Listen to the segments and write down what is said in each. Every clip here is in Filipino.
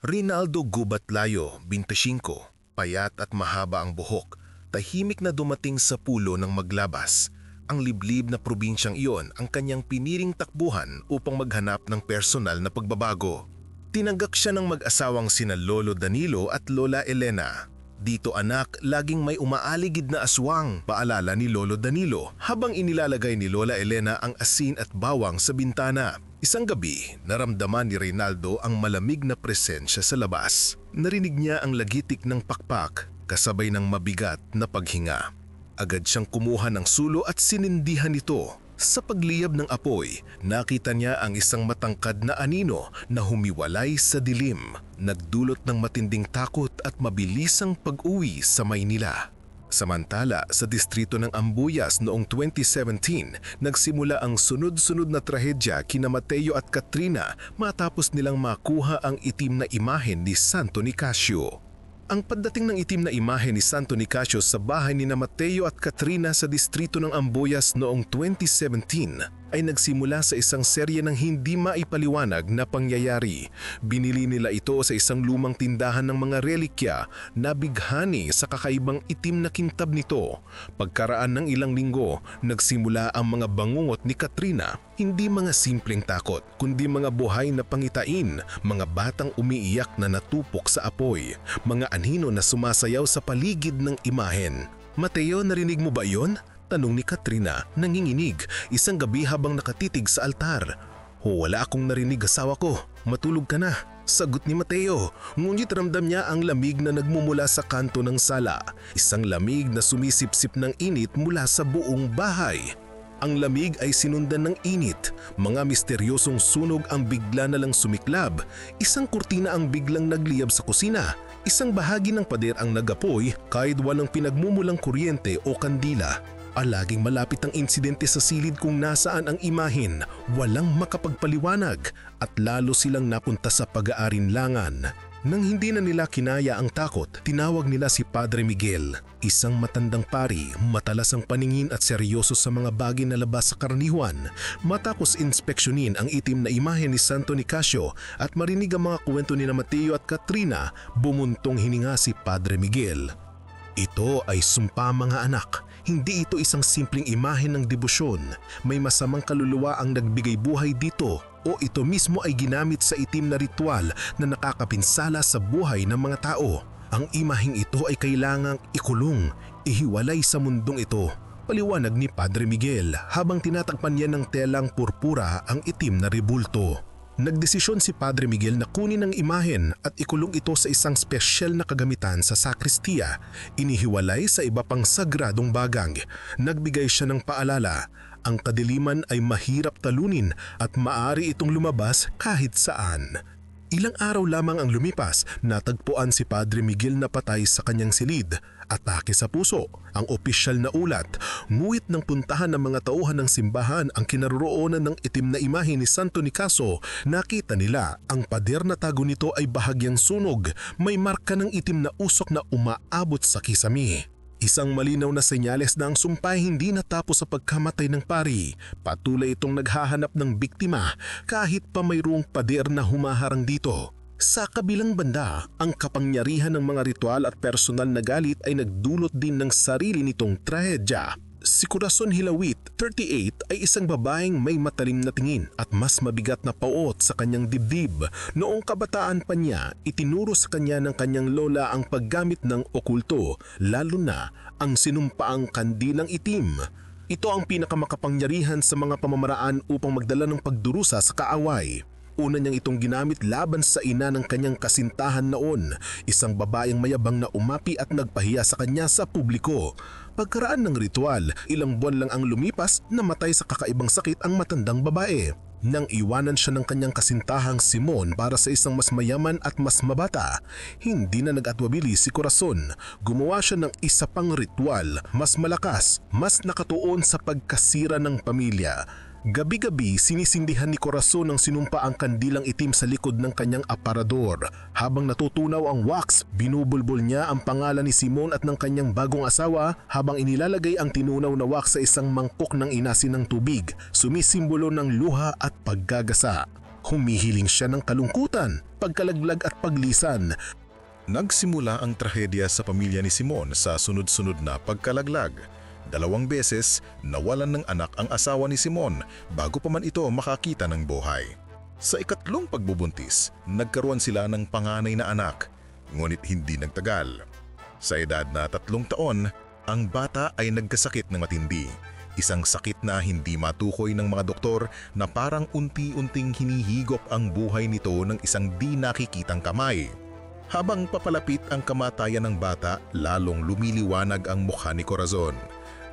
Rinaldo Gubatlayo, 25, payat at mahaba ang buhok, tahimik na dumating sa pulo ng maglabas. Ang liblib na probinsyang iyon ang kanyang piniring takbuhan upang maghanap ng personal na pagbabago. Tinanggak siya ng mag-asawang sina Lolo Danilo at Lola Elena. Dito anak, laging may umaaligid na aswang, paalala ni Lolo Danilo habang inilalagay ni Lola Elena ang asin at bawang sa bintana. Isang gabi, naramdaman ni Reynaldo ang malamig na presensya sa labas. Narinig niya ang lagitik ng pakpak kasabay ng mabigat na paghinga. Agad siyang kumuha ng sulo at sinindihan ito. Sa pagliyab ng apoy, nakita niya ang isang matangkad na anino na humiwalay sa dilim, nagdulot ng matinding takot at mabilisang pag-uwi sa Maynila. Samantala, sa distrito ng Ambuyas noong 2017, nagsimula ang sunod-sunod na trahedya kina Mateo at Katrina matapos nilang makuha ang itim na imahen ni Santo Nicasio. Ang pagdating ng itim na imahe ni Santo Nicasio sa bahay ni Mateo at Katrina sa distrito ng Ambuyas noong 2017 ay nagsimula sa isang serye ng hindi maipaliwanag na pangyayari. Binili nila ito sa isang lumang tindahan ng mga relikya na bighani sa kakaibang itim na kintab nito. Pagkaraan ng ilang linggo, nagsimula ang mga bangungot ni Katrina. Hindi mga simpleng takot, kundi mga buhay na pangitain, mga batang umiiyak na natupok sa apoy, mga anino na sumasayaw sa paligid ng imahen. Mateo, narinig mo ba yon? Tanong ni Katrina, nanginginig, isang gabi habang nakatitig sa altar. Wala akong narinig, asawa ko. Matulog ka na. Sagot ni Mateo. Ngunit ramdam niya ang lamig na nagmumula sa kanto ng sala. Isang lamig na sumisipsip ng init mula sa buong bahay. Ang lamig ay sinundan ng init. Mga misteryosong sunog ang bigla na lang sumiklab. Isang kurtina ang biglang nagliyab sa kusina. Isang bahagi ng pader ang nagapoy kahit walang pinagmumulang kuryente o kandila. Laging malapit ang insidente sa silid kung nasaan ang imahen, walang makapagpaliwanag at lalo silang napunta sa pag-aalinlangan. Nang hindi na nila kinaya ang takot, tinawag nila si Padre Miguel, isang matandang pari, matalas ang paningin at seryoso sa mga bagay na labas sa karaniwan. Matapos inspeksyonin ang itim na imahe ni Santo Nicasio at marinig ang mga kwento ni Mateo at Katrina, bumuntong hininga si Padre Miguel. Ito ay sumpa, mga anak. Hindi ito isang simpleng imahe ng debosyon. May masamang kaluluwa ang nagbigay buhay dito o ito mismo ay ginamit sa itim na ritual na nakakapinsala sa buhay ng mga tao. Ang imaheng ito ay kailangang ikulong, ihiwalay sa mundong ito. Paliwanag ni Padre Miguel habang tinatakpan niya ng telang purpura ang itim na rebulto. Nagdesisyon si Padre Miguel na kunin ang imahen at ikulong ito sa isang spesyal na kagamitan sa sakristiya, inihiwalay sa iba pang sagradong bagay. Nagbigay siya ng paalala, ang kadiliman ay mahirap talunin at maaari itong lumabas kahit saan. Ilang araw lamang ang lumipas, natagpuan si Padre Miguel na patay sa kanyang silid. Atake sa puso, ang opisyal na ulat. Nguit ng puntahan ng mga tauhan ng simbahan ang kinaroroonan ng itim na imahe ni Santo Nicasio, nakita nila ang pader na tago nito ay bahagyang sunog, may marka ng itim na usok na umaabot sa kisame. Isang malinaw na senyales na ang sumpay hindi natapos sa pagkamatay ng pari. Patuloy itong naghahanap ng biktima kahit pa mayroong pader na humaharang dito. Sa kabilang banda, ang kapangyarihan ng mga ritual at personal na galit ay nagdulot din ng sarili nitong trahedya. Si Corazon Hilawit, 38, ay isang babaeng may matalim na tingin at mas mabigat na pauot sa kanyang dibdib. Noong kabataan pa niya, itinuro sa kanya ng kanyang lola ang paggamit ng okulto, lalo na ang sinumpaang kandilang itim. Ito ang pinakamakapangyarihan sa mga pamamaraan upang magdala ng pagdurusa sa kaaway. Una niyang itong ginamit laban sa ina ng kanyang kasintahan noon, isang babaeng mayabang na umapi at nagpahiya sa kanya sa publiko. Pagkaraan ng ritual, ilang buwan lang ang lumipas, namatay sa kakaibang sakit ang matandang babae. Nang iwanan siya ng kanyang kasintahang Simon para sa isang mas mayaman at mas mabata, hindi na nag-atwabili si Corazon. Gumawa siya ng isa pang ritual, mas malakas, mas nakatuon sa pagkasira ng pamilya. Gabi-gabi sinisindihan ni Corazon ang sinumpa ang kandilang itim sa likod ng kanyang aparador. Habang natutunaw ang wax, binubulbol niya ang pangalan ni Simon at ng kanyang bagong asawa habang inilalagay ang tinunaw na wax sa isang mangkok ng inasin ng tubig, sumisimbolo ng luha at paggagasa. Humihiling siya ng kalungkutan, pagkalaglag at paglisan. Nagsimula ang trahedya sa pamilya ni Simon sa sunod-sunod na pagkalaglag. 2 beses nawalan ng anak ang asawa ni Simon bago pa man ito makakita ng buhay. Sa ikatlong pagbubuntis, nagkaroon sila ng panganay na anak, ngunit hindi nagtagal. Sa edad na 3 taon, ang bata ay nagkasakit ng matindi. Isang sakit na hindi matukoy ng mga doktor na parang unti-unting hinihigop ang buhay nito ng isang di nakikitang kamay. Habang papalapit ang kamatayan ng bata, lalong lumiliwanag ang mukha ni Corazon.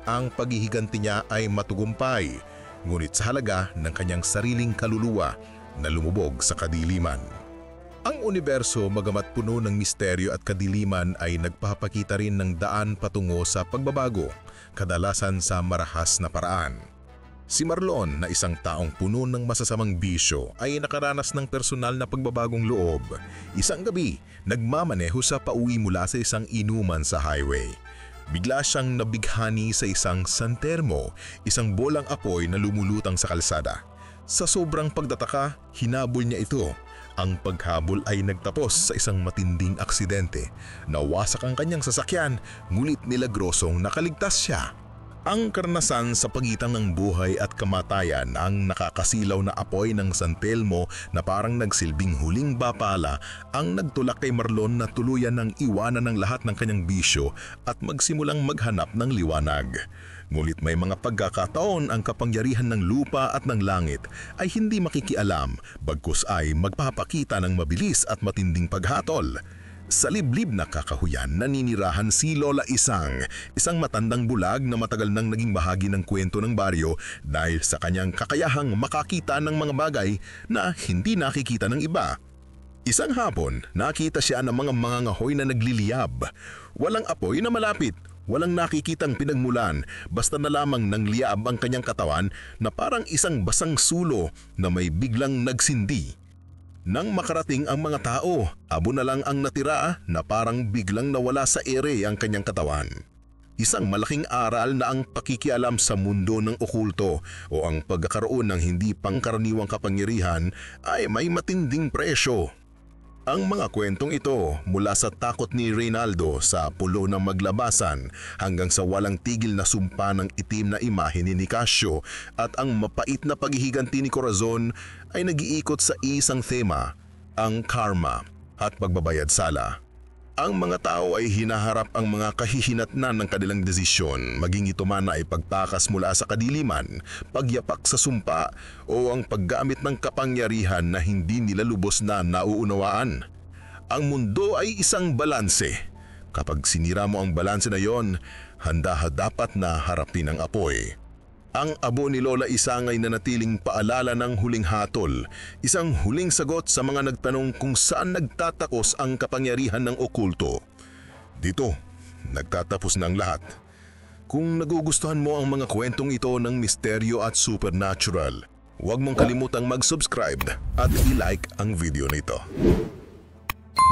Ang paghihiganti niya ay matugumpay, ngunit sa halaga ng kanyang sariling kaluluwa na lumubog sa kadiliman. Ang universo, magamat puno ng misteryo at kadiliman, ay nagpapakita rin ng daan patungo sa pagbabago, kadalasan sa marahas na paraan. Si Marlon, na isang taong puno ng masasamang bisyo, ay nakaranas ng personal na pagbabagong loob. Isang gabi, nagmamaneho sa pauwi mula sa isang inuman sa highway. Bigla siyang nabighani sa isang santermo, isang bolang apoy na lumulutang sa kalsada. Sa sobrang pagtataka, hinabol niya ito. Ang paghabol ay nagtapos sa isang matinding aksidente. Nawasak ang kanyang sasakyan, ngunit milagrosong nakaligtas siya. Ang karanasan sa pagitan ng buhay at kamatayan, ang nakakasilaw na apoy ng San Telmo na parang nagsilbing huling bapala, ang nagtulak kay Marlon na tuluyan ng iwanan ng lahat ng kanyang bisyo at magsimulang maghanap ng liwanag. Ngunit may mga pagkakataon ang kapangyarihan ng lupa at ng langit ay hindi makikialam, bagkus ay magpapakita ng mabilis at matinding paghatol. Sa liblib na kakahuyan, naninirahan si Lola Isang, isang matandang bulag na matagal nang naging bahagi ng kwento ng baryo dahil sa kanyang kakayahang makakita ng mga bagay na hindi nakikita ng iba. Isang hapon, nakita siya ng mga mangangahoy na nagliliyab. Walang apoy na malapit, walang nakikitang pinagmulan, basta na lamang ng liab ang kanyang katawan na parang isang basang sulo na may biglang nagsindi. Nang makarating ang mga tao, abo na lang ang natira na parang biglang nawala sa ere ang kanyang katawan. Isang malaking aral na ang pakikialam sa mundo ng okulto o ang pagkakaroon ng hindi pangkaraniwang kapangyarihan ay may matinding presyo. Ang mga kwentong ito, mula sa takot ni Reynaldo sa pulo ng maglabasan hanggang sa walang tigil na sumpa ng itim na imahe ni Nicasio at ang mapait na paghihiganti ni Corazon, ay nag-iikot sa isang tema, ang karma at pagbabayad sala. Ang mga tao ay hinaharap ang mga kahihinatnan ng kanilang desisyon, maging ito man ay pagtakas mula sa kadiliman, pagyapak sa sumpa o ang paggamit ng kapangyarihan na hindi nila lubos na nauunawaan. Ang mundo ay isang balanse. Kapag sinira mo ang balanse na yon, handa dapat na harapin ang apoy. Ang abo ni Lola Isang ay nanatiling paalala ng huling hatol, isang huling sagot sa mga nagtanong kung saan nagtatakos ang kapangyarihan ng okulto. Dito, nagtatapos na ang lahat. Kung nagugustuhan mo ang mga kwentong ito ng misteryo at supernatural, huwag mong kalimutang mag-subscribe at i-like ang video nito.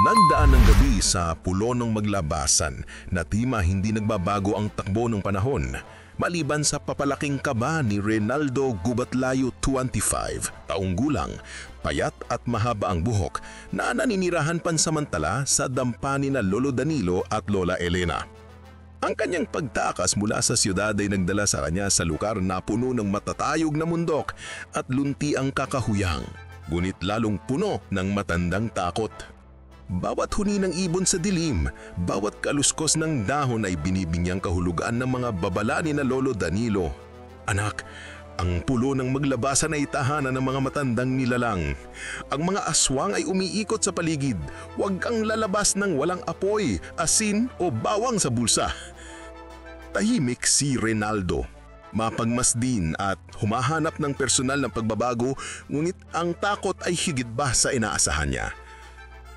Nagdaan ng gabi sa pulo ng maglabasan na tima hindi nagbabago ang takbo ng panahon. Maliban sa papalaking kaba ni Reynaldo Gubatlayo, 25 taong gulang, payat at mahaba ang buhok, na naninirahan pansamantala sa dampa ni na Lolo Danilo at Lola Elena. Ang kanyang pagtakas mula sa siyudad ay nagdala sa kanya sa lugar na puno ng matatayog na mundok at lunti ang kakahuyang, ngunit lalong puno ng matandang takot. Bawat huni ng ibon sa dilim, bawat kaluskos ng dahon ay binibigyang kahulugan ng mga babala ni na Lolo Danilo. Anak, ang pulo ng maglabasan ay tahanan ng mga matandang nilalang. Ang mga aswang ay umiikot sa paligid. Huwag kang lalabas ng walang apoy, asin o bawang sa bulsa. Tahimik si Reynaldo, mapagmasdin at humahanap ng personal na pagbabago, ngunit ang takot ay higit ba sa inaasahan niya.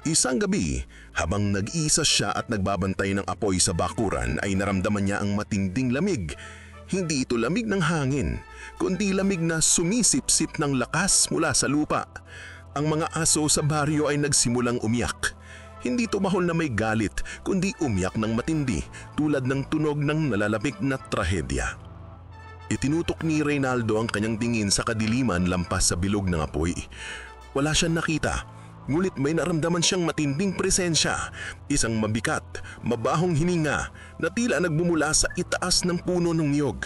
Isang gabi, habang nag-iisa siya at nagbabantay ng apoy sa bakuran, ay naramdaman niya ang matinding lamig. Hindi ito lamig ng hangin, kundi lamig na sumisip-sip ng lakas mula sa lupa. Ang mga aso sa baryo ay nagsimulang umiyak. Hindi tumahol na may galit, kundi umiyak ng matindi, tulad ng tunog ng nalalapik na trahedya. Itinutok ni Reynaldo ang kanyang tingin sa kadiliman lampas sa bilog ng apoy. Wala siyang nakita, ngunit may naramdaman siyang matinding presensya, isang mabigat, mabahong hininga na tila nagmumula sa itaas ng puno ng niyog.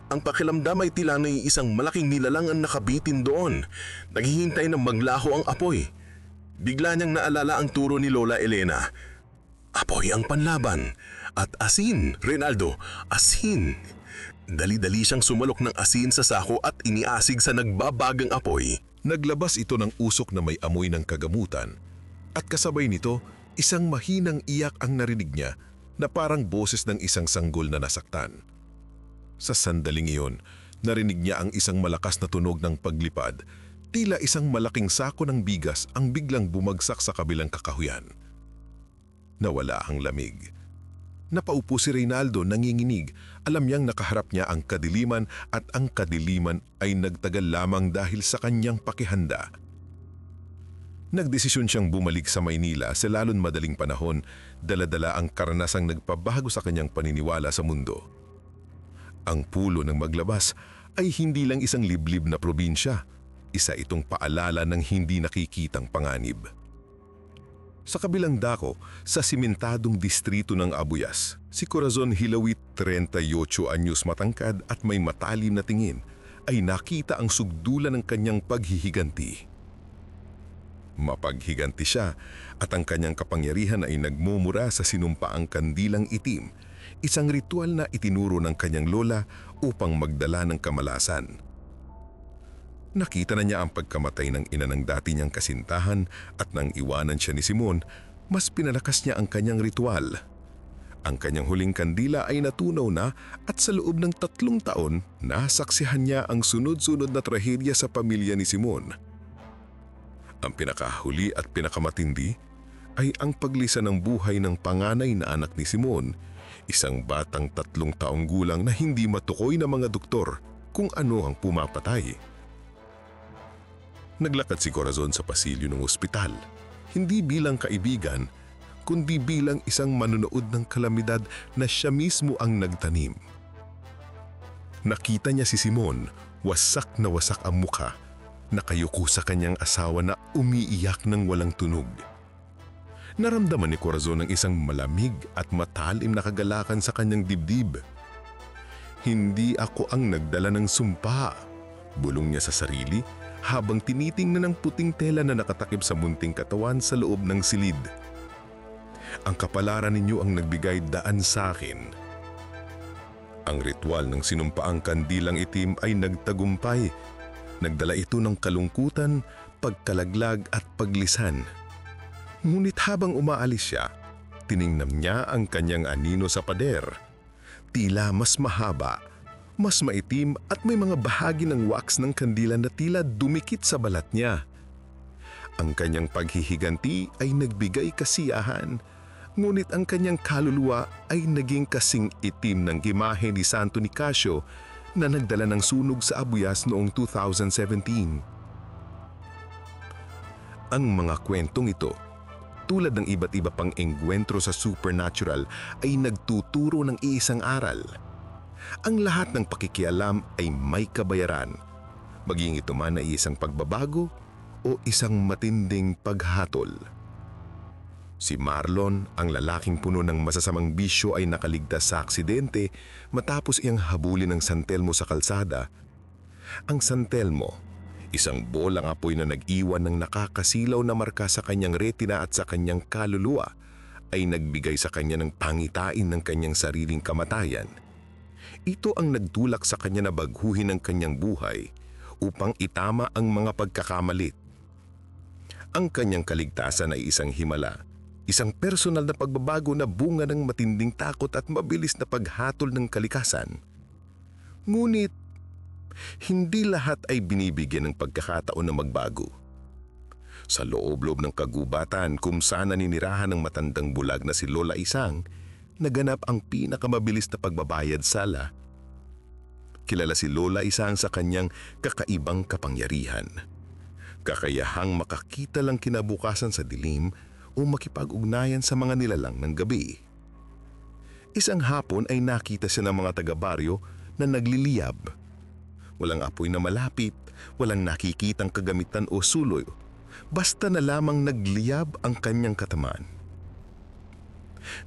Ang pakiramdam ay tila na isang malaking nilalang ang nakabitin doon, naghihintay na maglaho ang apoy. Bigla niyang naalala ang turo ni Lola Elena. Apoy ang panlaban. At asin, Reynaldo, asin. Dali-dali siyang sumalok ng asin sa sako at iniasig sa nagbabagang apoy. Naglabas ito ng usok na may amoy ng kagamutan at kasabay nito isang mahinang iyak ang narinig niya na parang boses ng isang sanggol na nasaktan. Sa sandaling iyon, narinig niya ang isang malakas na tunog ng paglipad, tila isang malaking sako ng bigas ang biglang bumagsak sa kabilang kakahuyan. Nawala ang lamig. Napaupo si Reynaldo nanginginig. Alam niyang nakaharap niya ang kadiliman at ang kadiliman ay nagtagal lamang dahil sa kanyang pakihanda. Nagdesisyon siyang bumalik sa Maynila sa lalong madaling panahon, dala-dala ang karanasang nagpabago sa kanyang paniniwala sa mundo. Ang pulo ng Maglabas ay hindi lang isang liblib na probinsya, isa itong paalala ng hindi nakikitang panganib. Sa kabilang dako, sa simentadong distrito ng Abuyas, si Corazon Hilawit, 38 anyos, matangkad at may matalim na tingin, ay nakita ang sugdulan ng kanyang paghihiganti. Mapaghiganti siya at ang kanyang kapangyarihan ay nagmumura sa sinumpaang kandilang itim, isang ritual na itinuro ng kanyang lola upang magdala ng kamalasan. Nakita na niya ang pagkamatay ng ina ng dati niyang kasintahan at nang iwanan siya ni Simon, mas pinalakas niya ang kanyang ritual. Ang kanyang huling kandila ay natunaw na at sa loob ng 3 taon, nasaksihan niya ang sunod-sunod na trahedya sa pamilya ni Simon. Ang pinakahuli at pinakamatindi ay ang paglisa ng buhay ng panganay na anak ni Simon, isang batang 3 taong gulang na hindi matukoy ng mga doktor kung ano ang pumapatay. Naglakad si Corazon sa pasilyo ng ospital, hindi bilang kaibigan, kundi bilang isang manonood ng kalamidad na siya mismo ang nagtanim. Nakita niya si Simon, wasak na wasak ang mukha, nakayuko sa kanyang asawa na umiiyak ng walang tunog. Naramdaman ni Corazon ang isang malamig at matalim na kagalakan sa kanyang dibdib. Hindi ako ang nagdala ng sumpa, bulong niya sa sarili, habang tinitingnan ng puting tela na nakatakip sa munting katawan sa loob ng silid. Ang kapalaran ninyo ang nagbigay daan sa akin. Ang ritual ng sinumpaang kandilang itim ay nagtagumpay. Nagdala ito ng kalungkutan, pagkalaglag at paglisan. Ngunit habang umaalis siya, tiningnan niya ang kanyang anino sa pader. Tila mas mahaba, mas maitim at may mga bahagi ng wax ng kandila na tila dumikit sa balat niya. Ang kanyang paghihiganti ay nagbigay kasiyahan, ngunit ang kanyang kaluluwa ay naging kasing itim ng imahe ni Santo Nicasio na nagdala ng sunog sa Abuyas noong 2017. Ang mga kwentong ito, tulad ng iba't iba pang engkwentro sa supernatural, ay nagtuturo ng iisang aral. Ang lahat ng pakikialam ay may kabayaran, maging ito man ay isang pagbabago o isang matinding paghatol. Si Marlon, ang lalaking puno ng masasamang bisyo, ay nakaligtas sa aksidente matapos iyang habulin ng San Telmo sa kalsada. Ang San Telmo, isang bolang apoy na nag-iwan ng nakakasilaw na marka sa kanyang retina at sa kanyang kaluluwa, ay nagbigay sa kanya ng pangitain ng kanyang sariling kamatayan. Ito ang nagtulak sa kanya na baguhin ang kanyang buhay upang itama ang mga pagkakamali. Ang kanyang kaligtasan ay isang himala, isang personal na pagbabago na bunga ng matinding takot at mabilis na paghatol ng kalikasan. Ngunit, hindi lahat ay binibigyan ng pagkakataon na magbago. Sa loob-loob ng kagubatan kung saan naninirahan ng matandang bulag na si Lola Isang, naganap ang pinakamabilis na pagbabayad sala. Kilala si Lola Isang sa kanyang kakaibang kapangyarihan. Kakayahang makakita lang kinabukasan sa dilim o makipag-ugnayan sa mga nilalang ng gabi. Isang hapon ay nakita siya ng mga taga-baryo na nagliliyab. Walang apoy na malapit, walang nakikitang kagamitan o suloy, basta na lamang nagliyab ang kanyang katamaan.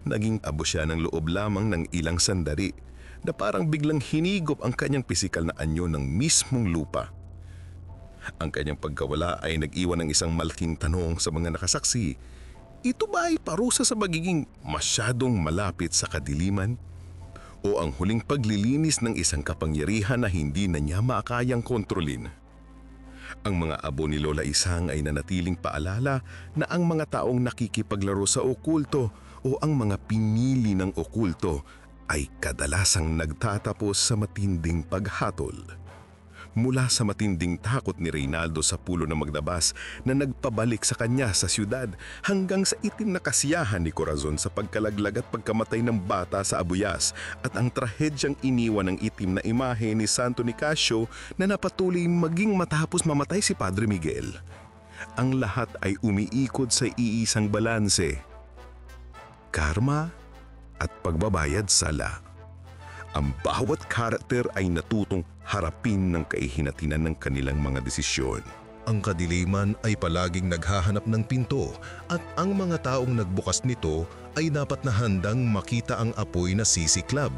Naging abo siya ng loob lamang ng ilang sandali na parang biglang hinigop ang kanyang pisikal na anyo ng mismong lupa. Ang kanyang pagkawala ay nag-iwan ng isang malaking tanong sa mga nakasaksi. Ito ba ay parusa sa magiging masyadong malapit sa kadiliman? O ang huling paglilinis ng isang kapangyarihan na hindi na niya makayang kontrolin? Ang mga abo ni Lola Isang ay nanatiling paalala na ang mga taong nakikipaglaro sa okulto o ang mga pinili ng okulto ay kadalasang nagtatapos sa matinding paghatol. Mula sa matinding takot ni Reynaldo sa pulo ng Magdabas na nagpabalik sa kanya sa siyudad hanggang sa itim na kasiyahan ni Corazon sa pagkalaglag at pagkamatay ng bata sa Abuyas at ang trahedyang iniwan ng itim na imahe ni Santo Nicasio na napatuloy maging matapos mamatay si Padre Miguel. Ang lahat ay umiikot sa iisang balanse: karma at pagbabayad sala. Ang bawat karakter ay natutong harapin ng kahihinatnan ng kanilang mga desisyon. Ang kadiliman ay palaging naghahanap ng pinto at ang mga taong nagbukas nito ay dapat na handang makita ang apoy na sisiklab.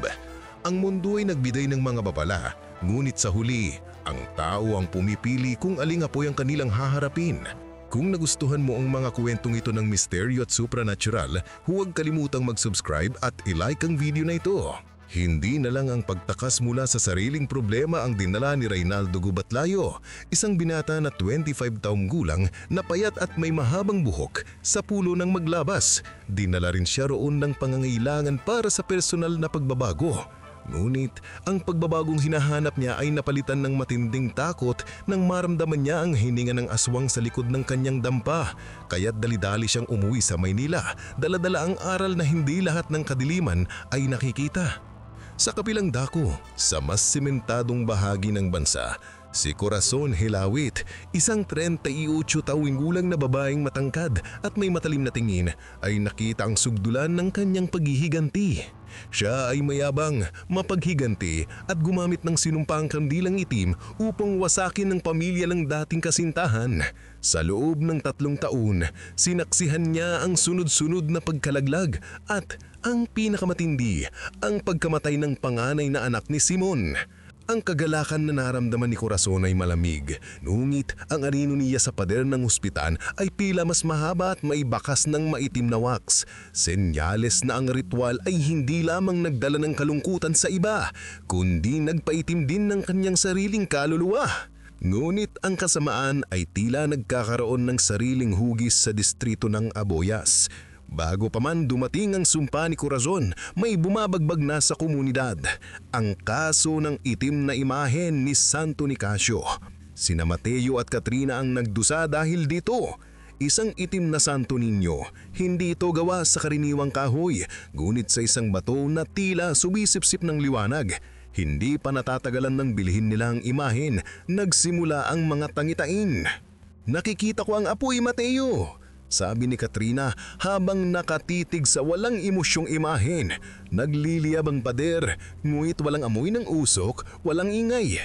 Ang mundo ay nagbigay ng mga babala, ngunit sa huli, ang tao ang pumipili kung aling apoy ang kanilang haharapin. Kung nagustuhan mo ang mga kwentong ito ng misteryo at supernatural, huwag kalimutang mag-subscribe at i-like ang video na ito. Hindi na lang ang pagtakas mula sa sariling problema ang dinala ni Reynaldo Gubatlayo, isang binata na 25 taong gulang na payat at may mahabang buhok sa pulo ng Maglabas. Dinala rin siya roon ng pangangailangan para sa personal na pagbabago. Ngunit ang pagbabagong hinahanap niya ay napalitan ng matinding takot nang maramdaman niya ang hininga ng aswang sa likod ng kanyang dampa. Kaya't dali-dali siyang umuwi sa Maynila, dala-dala ang aral na hindi lahat ng kadiliman ay nakikita. Sa kabilang dako, sa mas sementadong bahagi ng bansa, si Corazon Hilawit, isang 38 taong gulang na babaeng matangkad at may matalim na tingin, ay nakita ang sugdulan ng kanyang paghihiganti. Siya ay mayabang, mapaghiganti at gumamit ng sinumpang kandilang itim upang wasakin ng pamilya ng dating kasintahan. Sa loob ng 3 taon, sinaksihan niya ang sunod-sunod na pagkalaglag at ang pinakamatindi, ang pagkamatay ng panganay na anak ni Simon. Ang kagalakan na naramdaman ni Corazon ay malamig, ngunit ang anino niya sa pader ng ospital ay pila mas mahaba at may bakas ng maitim na wax. Senyales na ang ritual ay hindi lamang nagdala ng kalungkutan sa iba, kundi nagpaitim din ng kanyang sariling kaluluwa. Ngunit ang kasamaan ay tila nagkakaroon ng sariling hugis sa distrito ng Aboyas. Bago pa man dumating ang sumpa ni Corazon, may bumabagbag na sa komunidad ang kaso ng itim na imahen ni Santo Nicasio. Sina Mateo at Katrina ang nagdusa dahil dito. Isang itim na Santo Niño, hindi ito gawa sa karaniwang kahoy, ngunit sa isang bato na tila sumisipsip ng liwanag. Hindi pa natatagalan ng bilhin nilang imahen, nagsimula ang mga tangitain. "Nakikita ko ang apoy, Mateo," sabi ni Katrina habang nakatitig sa walang emosyong imahen. Nagliliyab ang pader, ngunit walang amoy ng usok, walang ingay.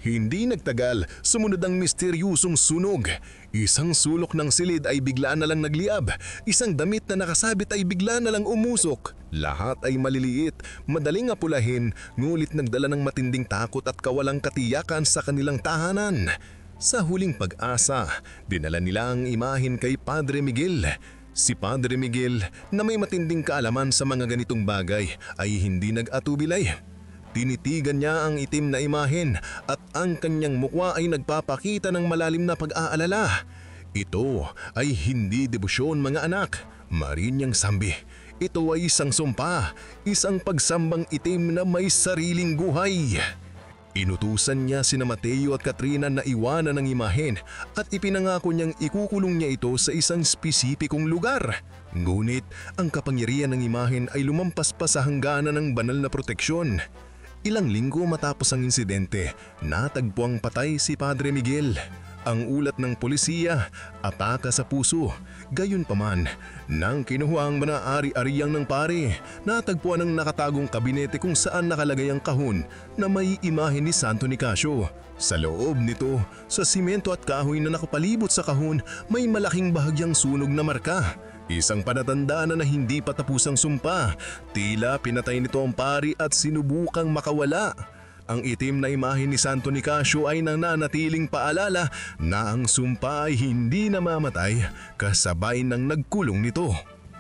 Hindi nagtagal, sumunod ang misteryusong sunog. Isang sulok ng silid ay bigla na lang nagliyab. Isang damit na nakasabit ay bigla na lang umusok. Lahat ay maliliit, madaling apulahin, ngunit nagdala ng matinding takot at kawalang katiyakan sa kanilang tahanan. Sa huling pag-asa, dinala nila ang imahen kay Padre Miguel. Si Padre Miguel, na may matinding kaalaman sa mga ganitong bagay, ay hindi nag-atubilay. Tinitigan niya ang itim na imahen at ang kanyang mukha ay nagpapakita ng malalim na pag-aalala. Ito ay hindi debosyon, mga anak, marinyang sambi. Ito ay isang sumpa, isang pagsambang itim na may sariling buhay. Inutusan niya sina Mateo at Katrina na iwanan ang imahen at ipinangako niyang ikukulong niya ito sa isang spesipikong lugar. Ngunit ang kapangyarihan ng imahen ay lumampas pa sa hangganan ng banal na proteksyon. Ilang linggo matapos ang insidente, natagpuang patay si Padre Miguel. Ang ulat ng polisiya, ataka sa puso. Gayunpaman, nang kinuha ang mga ari-ariyang ng pare, natagpuan ang nakatagong kabinete kung saan nakalagay ang kahon na may imahe ni Santo Nicasio. Sa loob nito, sa simento at kahoy na nakapalibot sa kahon, may malaking bahagyang sunog na marka. Isang palatandaan na hindi pa tapos ang sumpa. Tila pinatay nito ang pari at sinubukang makawala. Ang itim na imahe ni Santo Nicasio ay nananatiling paalala na ang sumpa ay hindi namamatay kasabay ng nagkulong nito.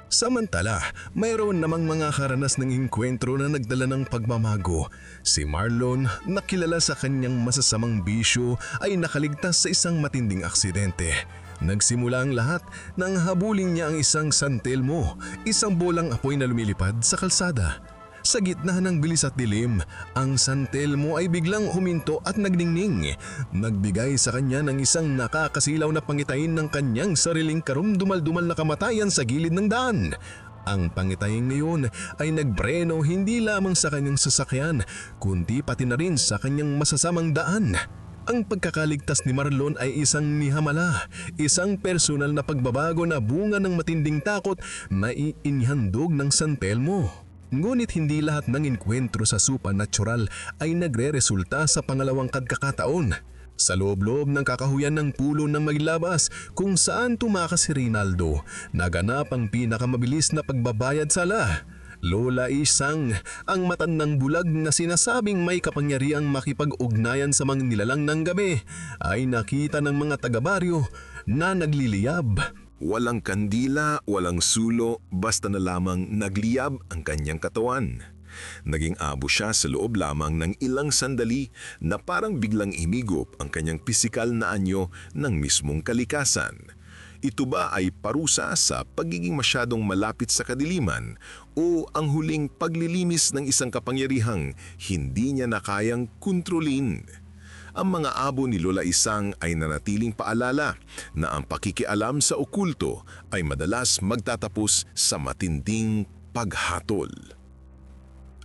Samantala, mayroon namang mga karanas ng engkwentro na nagdala ng pagmamago. Si Marlon, na kilala sa kanyang masasamang bisyo, ay nakaligtas sa isang matinding aksidente. Nagsimula ang lahat nang habulin niya ang isang San Telmo, isang bolang apoy na lumilipad sa kalsada. Sa gitna ng bilis at dilim, ang San Telmo ay biglang huminto at nagdingning. Nagbigay sa kanya ng isang nakakasilaw na pangitain ng kanyang sariling karumdumal-dumal na kamatayan sa gilid ng daan. Ang pangitayang ngayon ay nagbreno hindi lamang sa kanyang sasakyan, kundi pati na rin sa kanyang masasamang daan. Ang pagkakaligtas ni Marlon ay isang nihamala, isang personal na pagbabago na bunga ng matinding takot na iinhandog ng San Telmo. Ngunit hindi lahat ng enkwentro sa supernatural ay nagre-resulta sa pangalawang pagkakataon. Sa loob-loob ng kakahuyan ng pulo ng Maglabas kung saan tumakas si Reynaldo, naganap ang pinakamabilis na pagbabayad sala. Lola Isang, ang matandang bulag na sinasabing may kapangyarihang makipag-ugnayan sa mga nilalang ng gabi, ay nakita ng mga taga-baryo na nagliliyab. Walang kandila, walang sulo, basta na lamang nagliyab ang kanyang katawan. Naging abo siya sa loob lamang ng ilang sandali na parang biglang imigop ang kanyang pisikal na anyo ng mismong kalikasan. Ito ba ay parusa sa pagiging masyadong malapit sa kadiliman o ang huling paglilimis ng isang kapangyarihang hindi niya na kayang kontrolin? Ang mga abo ni Lola Isang ay nanatiling paalala na ang pakikialam sa okulto ay madalas magtatapos sa matinding paghatol.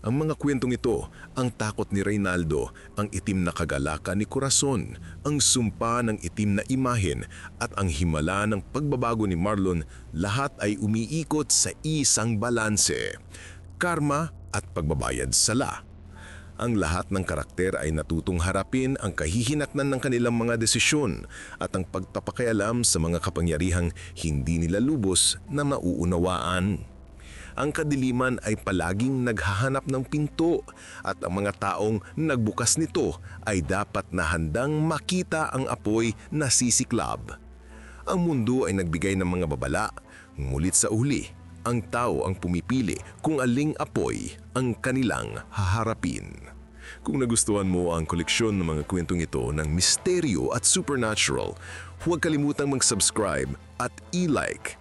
Ang mga kwentong ito, ang takot ni Reynaldo, ang itim na kagalakan ni Corazon, ang sumpa ng itim na imahen at ang himala ng pagbabago ni Marlon, lahat ay umiikot sa isang balanse, karma at pagbabayad sala. Ang lahat ng karakter ay natutong harapin ang kahihinatnan ng kanilang mga desisyon at ang pagpapakialam sa mga kapangyarihang hindi nila lubos na mauunawaan. Ang kadiliman ay palaging naghahanap ng pinto at ang mga taong nagbukas nito ay dapat na handang makita ang apoy na sisiklab. Ang mundo ay nagbigay ng mga babala, ngulit sa uli, ang tao ang pumipili kung aling apoy ang kanilang haharapin. Kung nagustuhan mo ang koleksyon ng mga kwentong ito ng misteryo at supernatural, huwag kalimutang mag-subscribe at i-like